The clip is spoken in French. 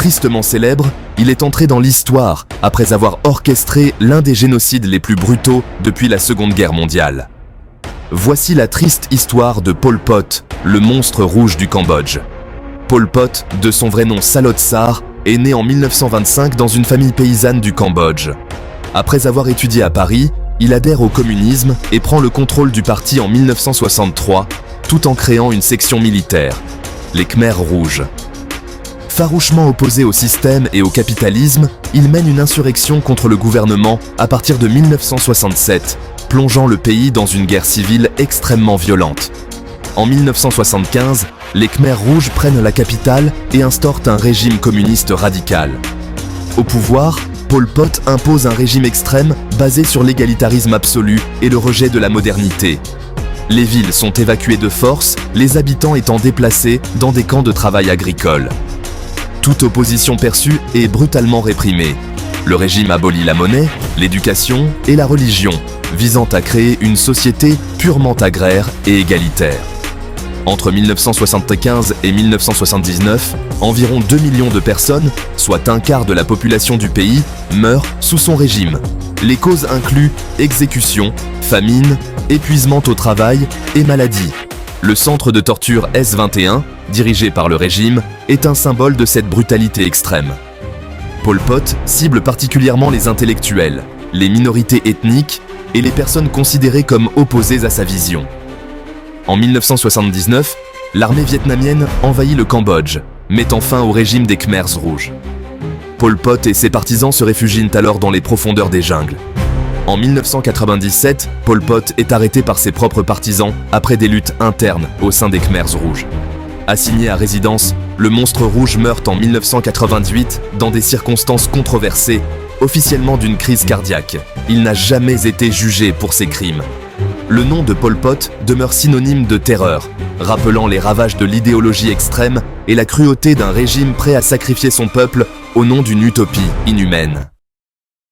tristement célèbre, il est entré dans l'histoire après avoir orchestré l'un des génocides les plus brutaux depuis la Seconde Guerre mondiale. Voici la triste histoire de Pol Pot, le monstre rouge du Cambodge. Pol Pot, de son vrai nom Salot Sar, est né en 1925 dans une famille paysanne du Cambodge. Après avoir étudié à Paris, il adhère au communisme et prend le contrôle du parti en 1963, tout en créant une section militaire, les Khmers rouges. Farouchement opposé au système et au capitalisme, il mène une insurrection contre le gouvernement à partir de 1967, plongeant le pays dans une guerre civile extrêmement violente. En 1975, les Khmers rouges prennent la capitale et instaurent un régime communiste radical. Au pouvoir, Pol Pot impose un régime extrême basé sur l'égalitarisme absolu et le rejet de la modernité. Les villes sont évacuées de force, les habitants étant déplacés dans des camps de travail agricole. Toute opposition perçue est brutalement réprimée. Le régime abolit la monnaie, l'éducation et la religion, visant à créer une société purement agraire et égalitaire. Entre 1975 et 1979, environ 2 millions de personnes, soit un quart de la population du pays, meurent sous son régime. Les causes incluent exécutions, famine, épuisement au travail et maladies. Le centre de torture S21, dirigé par le régime, est un symbole de cette brutalité extrême. Pol Pot cible particulièrement les intellectuels, les minorités ethniques et les personnes considérées comme opposées à sa vision. En 1979, l'armée vietnamienne envahit le Cambodge, mettant fin au régime des Khmers rouges. Pol Pot et ses partisans se réfugient alors dans les profondeurs des jungles. En 1997, Pol Pot est arrêté par ses propres partisans après des luttes internes au sein des Khmers rouges. Assigné à résidence, le monstre rouge meurt en 1998 dans des circonstances controversées, officiellement d'une crise cardiaque. Il n'a jamais été jugé pour ses crimes. Le nom de Pol Pot demeure synonyme de terreur, rappelant les ravages de l'idéologie extrême et la cruauté d'un régime prêt à sacrifier son peuple au nom d'une utopie inhumaine.